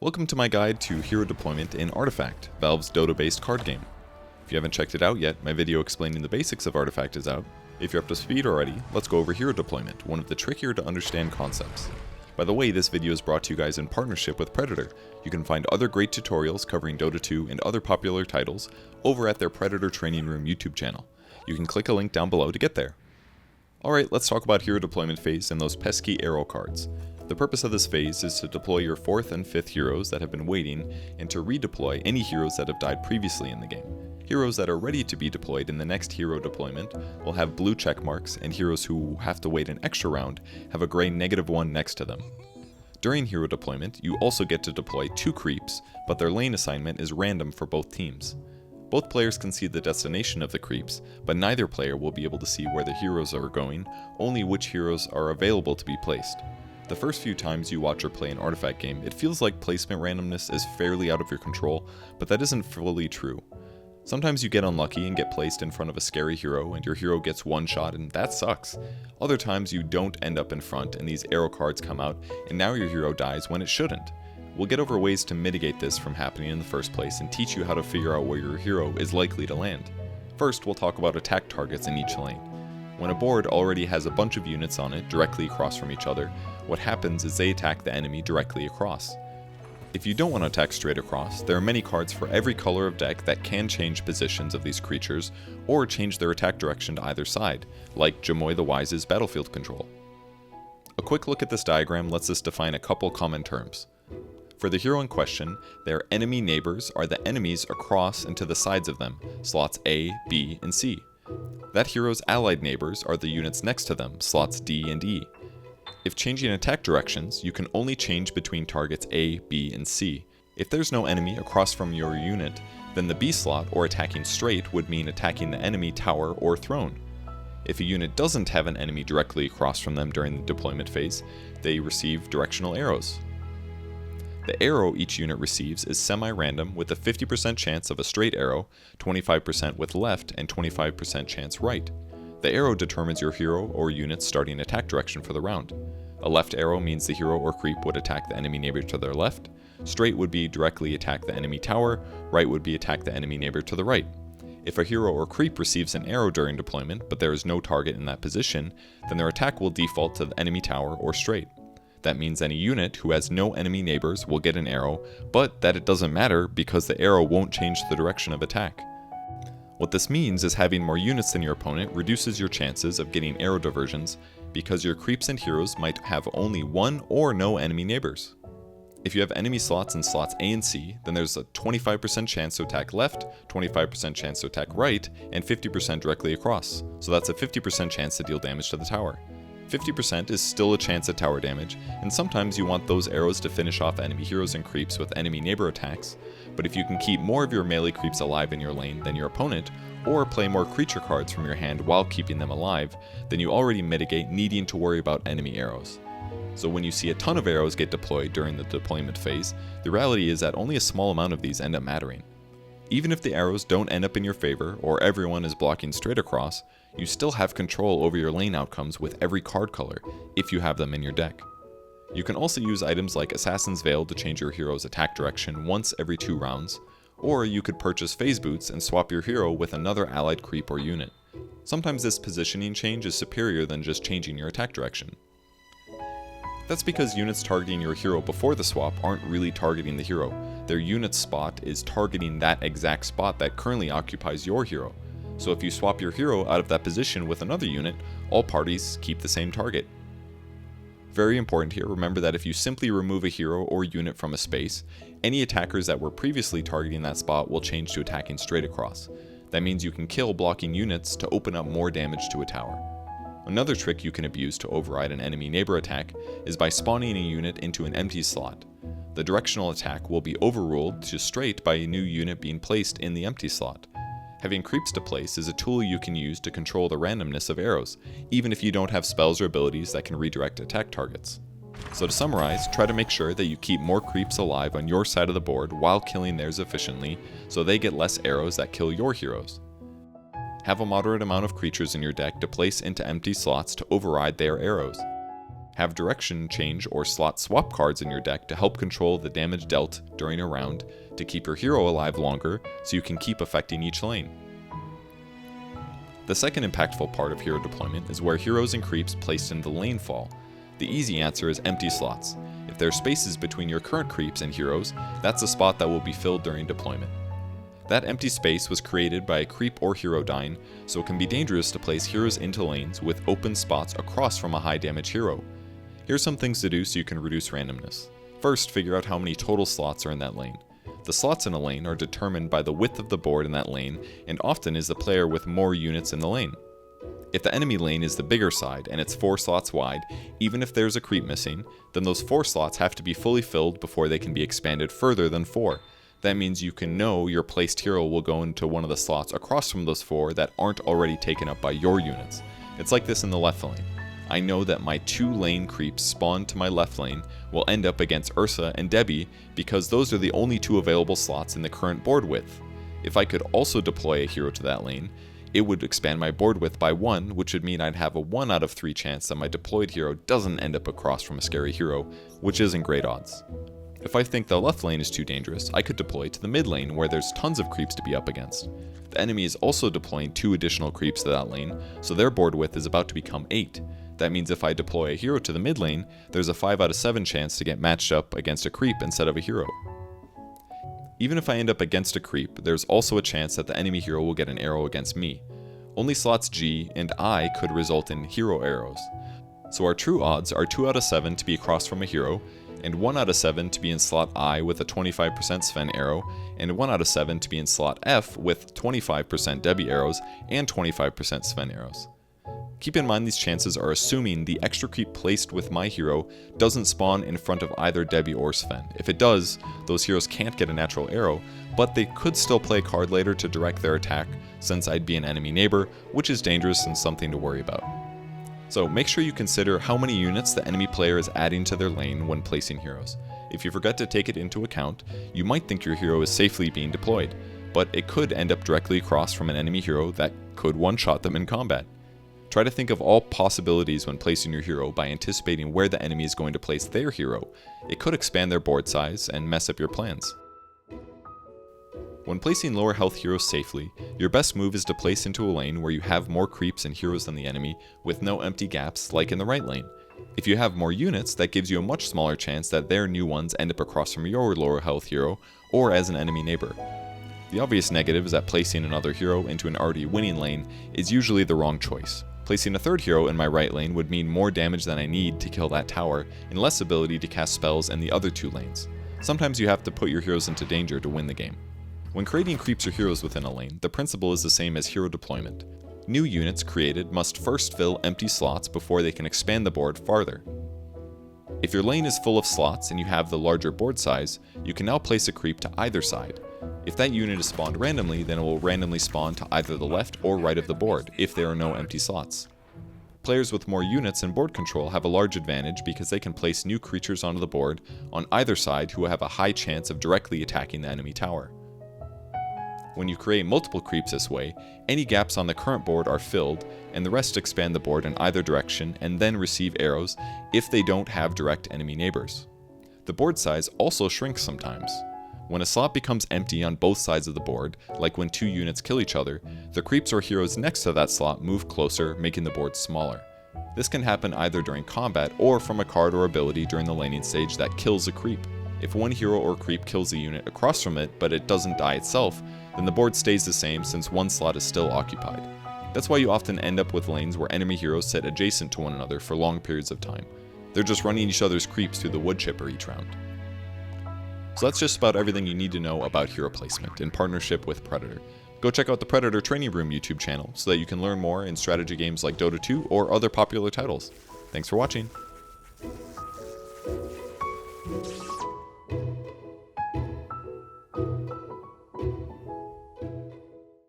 Welcome to my guide to hero deployment in Artifact, Valve's Dota-based card game. If you haven't checked it out yet, my video explaining the basics of Artifact is out. If you're up to speed already, let's go over hero deployment, one of the trickier to understand concepts. By the way, this video is brought to you guys in partnership with Predator. You can find other great tutorials covering Dota 2 and other popular titles over at their Predator Training Room YouTube channel. You can click a link down below to get there. Alright, let's talk about hero deployment phase and those pesky arrow cards. The purpose of this phase is to deploy your 4th and 5th heroes that have been waiting, and to redeploy any heroes that have died previously in the game. Heroes that are ready to be deployed in the next hero deployment will have blue check marks, and heroes who have to wait an extra round have a gray -1 next to them. During hero deployment, you also get to deploy 2 creeps, but their lane assignment is random for both teams. Both players can see the destination of the creeps, but neither player will be able to see where the heroes are going, only which heroes are available to be placed. The first few times you watch or play an Artifact game, it feels like placement randomness is fairly out of your control, but that isn't fully true. Sometimes you get unlucky and get placed in front of a scary hero and your hero gets one shot and that sucks. Other times you don't end up in front and these arrow cards come out and now your hero dies when it shouldn't. We'll get over ways to mitigate this from happening in the first place and teach you how to figure out where your hero is likely to land. First, we'll talk about attack targets in each lane. When a board already has a bunch of units on it directly across from each other, what happens is they attack the enemy directly across. If you don't want to attack straight across, there are many cards for every color of deck that can change positions of these creatures, or change their attack direction to either side, like Jamoy the Wise's Battlefield Control. A quick look at this diagram lets us define a couple common terms. For the hero in question, their enemy neighbors are the enemies across and to the sides of them, slots A, B, and C. That hero's allied neighbors are the units next to them, slots D and E. If changing attack directions, you can only change between targets A, B, and C. If there's no enemy across from your unit, then the B slot, or attacking straight, would mean attacking the enemy tower or throne. If a unit doesn't have an enemy directly across from them during the deployment phase, they receive directional arrows. The arrow each unit receives is semi-random with a 50% chance of a straight arrow, 25% with left, and 25% chance right. The arrow determines your hero or unit's starting attack direction for the round. A left arrow means the hero or creep would attack the enemy neighbor to their left, straight would be directly attack the enemy tower, right would be attack the enemy neighbor to the right. If a hero or creep receives an arrow during deployment, but there is no target in that position, then their attack will default to the enemy tower or straight. That means any unit who has no enemy neighbors will get an arrow, but that it doesn't matter because the arrow won't change the direction of attack. What this means is having more units than your opponent reduces your chances of getting arrow diversions because your creeps and heroes might have only one or no enemy neighbors. If you have enemy slots in slots A and C, then there's a 25% chance to attack left, 25% chance to attack right, and 50% directly across, so that's a 50% chance to deal damage to the tower. 50% is still a chance at tower damage, and sometimes you want those arrows to finish off enemy heroes and creeps with enemy neighbor attacks, but if you can keep more of your melee creeps alive in your lane than your opponent, or play more creature cards from your hand while keeping them alive, then you already mitigate needing to worry about enemy arrows. So when you see a ton of arrows get deployed during the deployment phase, the reality is that only a small amount of these end up mattering. Even if the arrows don't end up in your favor, or everyone is blocking straight across, you still have control over your lane outcomes with every card color, if you have them in your deck. You can also use items like Assassin's Veil to change your hero's attack direction once every 2 rounds, or you could purchase Phase Boots and swap your hero with another allied creep or unit. Sometimes this positioning change is superior than just changing your attack direction. That's because units targeting your hero before the swap aren't really targeting the hero. Their unit spot is targeting that exact spot that currently occupies your hero. So if you swap your hero out of that position with another unit, all parties keep the same target. Very important here, remember that if you simply remove a hero or unit from a space, any attackers that were previously targeting that spot will change to attacking straight across. That means you can kill blocking units to open up more damage to a tower. Another trick you can abuse to override an enemy neighbor attack is by spawning a unit into an empty slot. The directional attack will be overruled to straight by a new unit being placed in the empty slot. Having creeps to place is a tool you can use to control the randomness of arrows, even if you don't have spells or abilities that can redirect attack targets. So to summarize, try to make sure that you keep more creeps alive on your side of the board while killing theirs efficiently, so they get less arrows that kill your heroes. Have a moderate amount of creatures in your deck to place into empty slots to override their arrows. Have direction change or slot swap cards in your deck to help control the damage dealt during a round to keep your hero alive longer so you can keep affecting each lane. The second impactful part of hero deployment is where heroes and creeps placed in the lane fall. The easy answer is empty slots. If there are spaces between your current creeps and heroes, that's a spot that will be filled during deployment. That empty space was created by a creep or hero dying, so it can be dangerous to place heroes into lanes with open spots across from a high damage hero. Here's some things to do so you can reduce randomness. First, figure out how many total slots are in that lane. The slots in a lane are determined by the width of the board in that lane, and often is the player with more units in the lane. If the enemy lane is the bigger side and it's 4 slots wide, even if there's a creep missing, then those 4 slots have to be fully filled before they can be expanded further than 4. That means you can know your placed hero will go into one of the slots across from those 4 that aren't already taken up by your units. It's like this in the left lane. I know that my 2 lane creeps spawned to my left lane will end up against Ursa and Debbie because those are the only 2 available slots in the current board width. If I could also deploy a hero to that lane, it would expand my board width by 1, which would mean I'd have a 1 out of 3 chance that my deployed hero doesn't end up across from a scary hero, which isn't great odds. If I think the left lane is too dangerous, I could deploy to the mid lane where there's tons of creeps to be up against. The enemy is also deploying 2 additional creeps to that lane, so their board width is about to become 8. That means if I deploy a hero to the mid lane, there's a 5 out of 7 chance to get matched up against a creep instead of a hero. Even if I end up against a creep, there's also a chance that the enemy hero will get an arrow against me. Only slots G and I could result in hero arrows. So our true odds are 2 out of 7 to be across from a hero, and 1 out of 7 to be in slot I with a 25% Sven arrow, and 1 out of 7 to be in slot F with 25% Debbie arrows and 25% Sven arrows. Keep in mind these chances are assuming the extra creep placed with my hero doesn't spawn in front of either Debbie or Sven. If it does, those heroes can't get a natural arrow, but they could still play a card later to direct their attack since I'd be an enemy neighbor, which is dangerous and something to worry about. So make sure you consider how many units the enemy player is adding to their lane when placing heroes. If you forget to take it into account, you might think your hero is safely being deployed, but it could end up directly across from an enemy hero that could one-shot them in combat. Try to think of all possibilities when placing your hero by anticipating where the enemy is going to place their hero. It could expand their board size and mess up your plans. When placing lower health heroes safely, your best move is to place into a lane where you have more creeps and heroes than the enemy with no empty gaps like in the right lane. If you have more units, that gives you a much smaller chance that their new ones end up across from your lower health hero or as an enemy neighbor. The obvious negative is that placing another hero into an already winning lane is usually the wrong choice. Placing a third hero in my right lane would mean more damage than I need to kill that tower and less ability to cast spells in the other 2 lanes. Sometimes you have to put your heroes into danger to win the game. When creating creeps or heroes within a lane, the principle is the same as hero deployment. New units created must first fill empty slots before they can expand the board farther. If your lane is full of slots and you have the larger board size, you can now place a creep to either side. If that unit is spawned randomly, then it will randomly spawn to either the left or right of the board if there are no empty slots. Players with more units and board control have a large advantage because they can place new creatures onto the board on either side who have a high chance of directly attacking the enemy tower. When you create multiple creeps this way, any gaps on the current board are filled, and the rest expand the board in either direction and then receive arrows if they don't have direct enemy neighbors. The board size also shrinks sometimes. When a slot becomes empty on both sides of the board, like when 2 units kill each other, the creeps or heroes next to that slot move closer, making the board smaller. This can happen either during combat or from a card or ability during the laning stage that kills a creep. If one hero or creep kills a unit across from it, but it doesn't die itself, then the board stays the same since one slot is still occupied. That's why you often end up with lanes where enemy heroes sit adjacent to one another for long periods of time. They're just running each other's creeps through the wood chipper each round. So that's just about everything you need to know about hero placement in partnership with Predator. Go check out the Predator Training Room YouTube channel so that you can learn more in strategy games like Dota 2 or other popular titles. Thanks for watching.